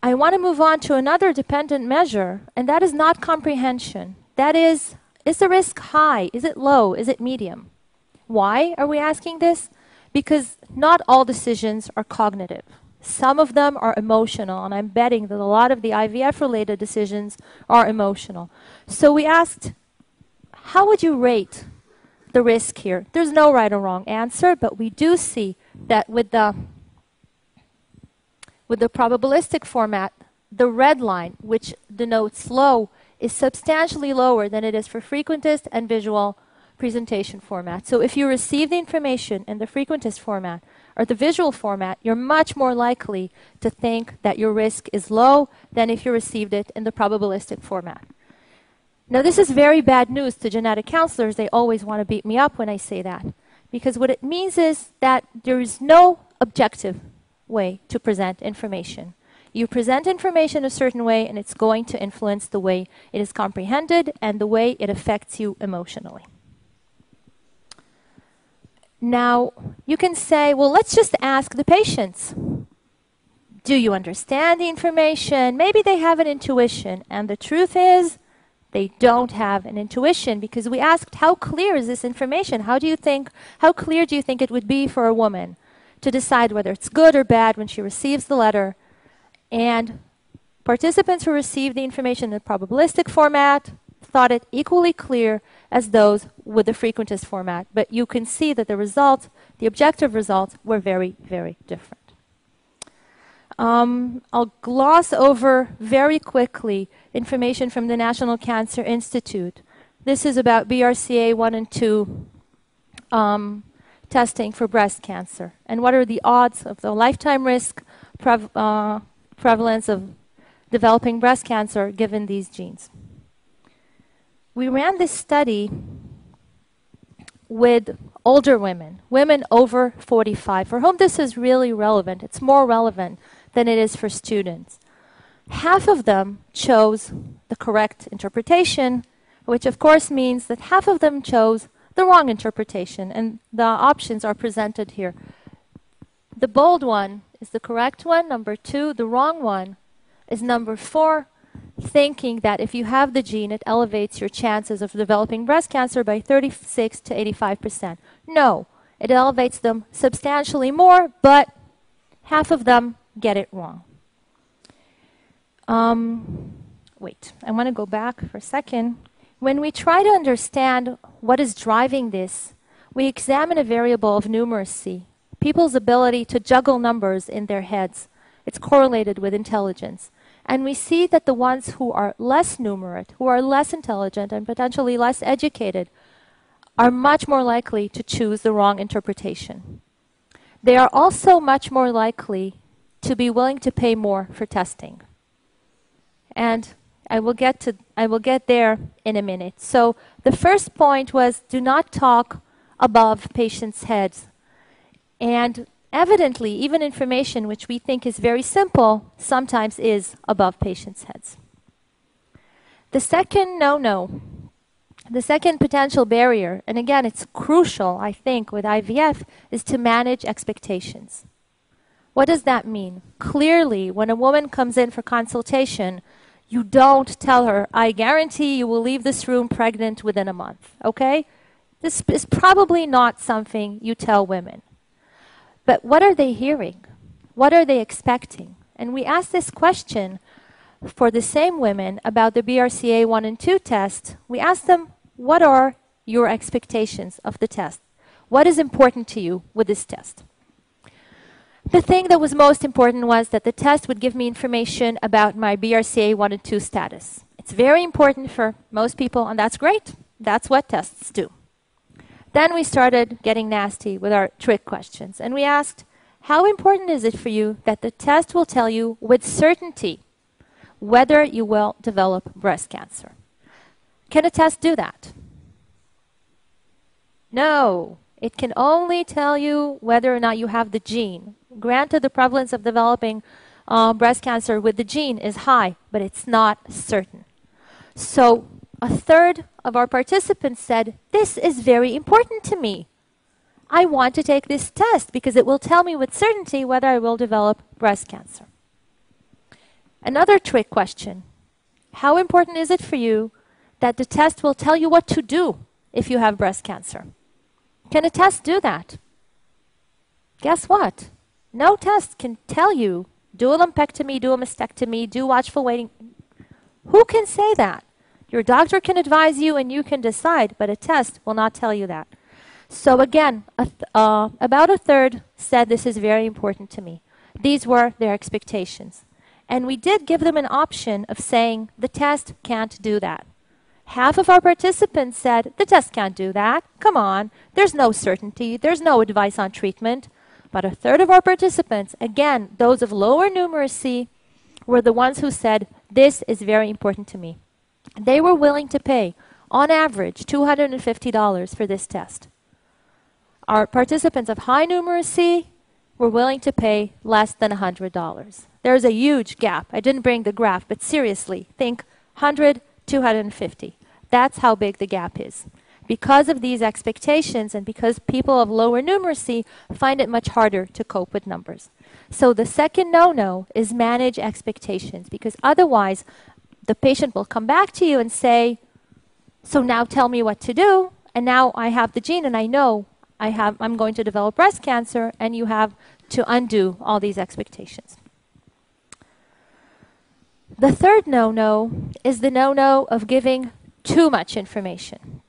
I want to move on to another dependent measure, and that is not comprehension. That is the risk high? Is it low? Is it medium? Why are we asking this? Because not all decisions are cognitive. Some of them are emotional, and I'm betting that a lot of the IVF-related decisions are emotional. So we asked, how would you rate the risk here? There's no right or wrong answer, but we do see that with the probabilistic format, the red line, which denotes low, is substantially lower than it is for frequentist and visual presentation format. So if you receive the information in the frequentist format or the visual format, you're much more likely to think that your risk is low than if you received it in the probabilistic format. Now, this is very bad news to genetic counselors. They always want to beat me up when I say that, because what it means is that there is no objective way to present information. You present information a certain way, and it's going to influence the way it is comprehended and the way it affects you emotionally. Now, you can say, well, let's just ask the patients. Do you understand the information? Maybe they have an intuition. And the truth is, they don't have an intuition, because we asked, how clear is this information? How clear do you think it would be for a woman to decide whether it's good or bad when she receives the letter? And participants who received the information in the probabilistic format thought it equally clear as those with the frequentist format. But you can see that the results, the objective results, were very, very different. I'll gloss over very quickly information from the National Cancer Institute. This is about BRCA 1 and 2 testing for breast cancer. And what are the odds of the lifetime risk prevalence of developing breast cancer given these genes. We ran this study with older women, women over 45, for whom this is really relevant. It's more relevant than it is for students. Half of them chose the correct interpretation, which of course means that half of them chose the wrong interpretation, and the options are presented here. The bold one is the correct one, number 2. The wrong one is number 4, thinking that if you have the gene, it elevates your chances of developing breast cancer by 36 to 85%. No, it elevates them substantially more, but half of them get it wrong. Wait, I want to go back for a second. When we try to understand what is driving this, we examine a variable of numeracy, people's ability to juggle numbers in their heads. It's correlated with intelligence. And we see that the ones who are less numerate, who are less intelligent and potentially less educated, are much more likely to choose the wrong interpretation. They are also much more likely to be willing to pay more for testing. And I will get there in a minute. So the first point was, do not talk above patients' heads. And evidently, even information which we think is very simple sometimes is above patients' heads. The second the second potential barrier, and again, it's crucial, I think, with IVF, is to manage expectations. What does that mean? Clearly, when a woman comes in for consultation, you don't tell her, I guarantee you will leave this room pregnant within a month, okay? This is probably not something you tell women. But what are they hearing? What are they expecting? And we asked this question for the same women about the BRCA 1 and 2 test. We asked them, what are your expectations of the test? What is important to you with this test? The thing that was most important was that the test would give me information about my BRCA 1 and 2 status. It's very important for most people, and that's great. That's what tests do. Then we started getting nasty with our trick questions. And we asked, how important is it for you that the test will tell you with certainty whether you will develop breast cancer? Can a test do that? No. It can only tell you whether or not you have the gene. Granted, the prevalence of developing breast cancer with the gene is high, but it's not certain. So a third of our participants said, this is very important to me. I want to take this test because it will tell me with certainty whether I will develop breast cancer. Another trick question. How important is it for you that the test will tell you what to do if you have breast cancer? Can a test do that? Guess what? No test can tell you, do a lumpectomy, do a mastectomy, do watchful waiting. Who can say that? Your doctor can advise you and you can decide, but a test will not tell you that. So again, about a third said this is very important to me. These were their expectations. And we did give them an option of saying the test can't do that. Half of our participants said the test can't do that. Come on, there's no certainty, there's no advice on treatment. But a third of our participants, again, those of lower numeracy, were the ones who said this is very important to me. They were willing to pay, on average, $250 for this test. Our participants of high numeracy were willing to pay less than $100. There's a huge gap. I didn't bring the graph, but seriously, think 100, 250. That's how big the gap is. Because of these expectations and because people of lower numeracy find it much harder to cope with numbers. So the second no-no is manage expectations, because otherwise the patient will come back to you and say, so now tell me what to do, and now I have the gene and I know I'm going to develop breast cancer, and you have to undo all these expectations. The third no-no is the no-no of giving too much information.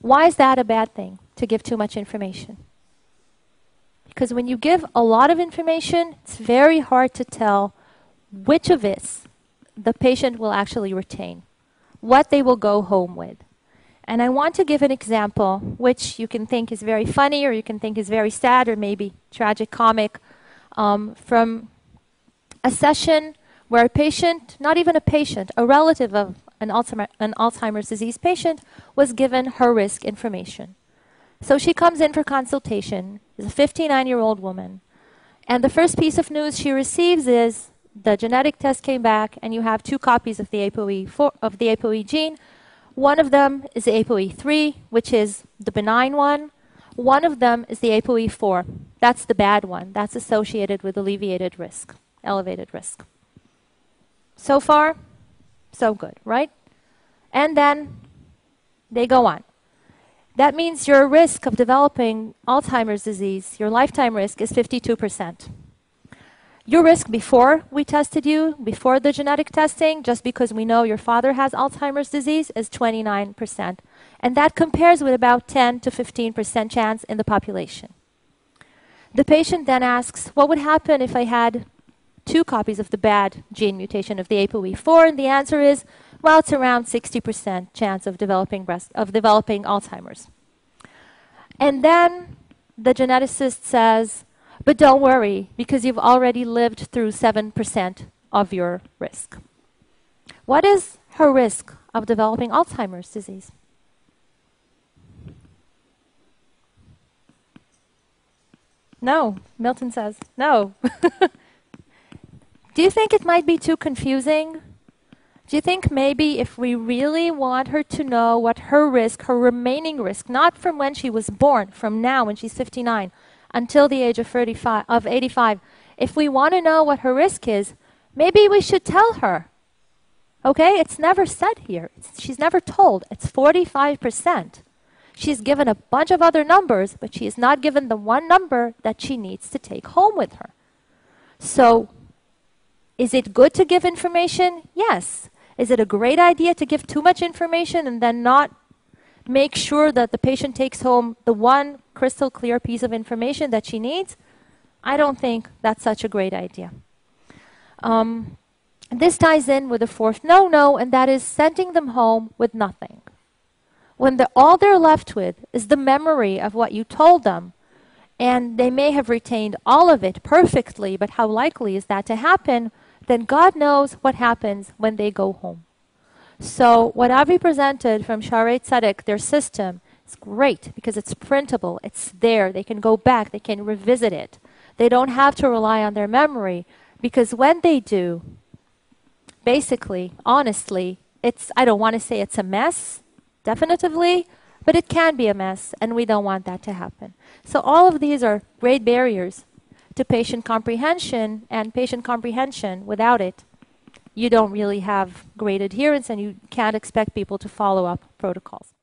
Why is that a bad thing, to give too much information? Because when you give a lot of information, it's very hard to tell which of this the patient will actually retain, what they will go home with. And I want to give an example, which you can think is very funny, or you can think is very sad, or maybe tragic comic, from a session where a patient, not even a patient, a relative of an Alzheimer's disease patient, was given her risk information. So she comes in for consultation, is a 59-year-old woman, and the first piece of news she receives is the genetic test came back, and you have 2 copies of the ApoE gene. One of them is the ApoE3, which is the benign one. One of them is the ApoE4. That's the bad one. That's associated with alleviated risk, elevated risk. So far, so good, right? And then they go on. That means your risk of developing Alzheimer's disease, your lifetime risk, is 52%. Your risk before we tested you, before the genetic testing, just because we know your father has Alzheimer's disease, is 29%. And that compares with about 10 to 15% chance in the population. The patient then asks, what would happen if I had 2 copies of the bad gene mutation of the ApoE4? And the answer is, well, it's around 60% chance of developing Alzheimer's. And then the geneticist says, but don't worry, because you've already lived through 7% of your risk. What is her risk of developing Alzheimer's disease? No, Milton says no. Do you think it might be too confusing? Do you think maybe if we really want her to know what her risk, her remaining risk, not from when she was born, from now when she's 59, until the age of 85, if we want to know what her risk is, maybe we should tell her. Okay, it's never said here. She's never told. It's 45%. She's given a bunch of other numbers, but she is not given the one number that she needs to take home with her. So, is it good to give information? Yes. Is it a great idea to give too much information and then not make sure that the patient takes home the one crystal clear piece of information that she needs? I don't think that's such a great idea. This ties in with the fourth no-no, and that is sending them home with nothing. When all they're left with is the memory of what you told them, and they may have retained all of it perfectly, but how likely is that to happen? Then God knows what happens when they go home. So what Avi presented from Shaarei Tzedek, their system, is great because it's printable, it's there, they can go back, they can revisit it. They don't have to rely on their memory, because when they do, basically, honestly, I don't want to say it's a mess, definitively, but it can be a mess, and we don't want that to happen. So all of these are great barriers to patient comprehension, and patient comprehension, without it, you don't really have great adherence and you can't expect people to follow up protocols.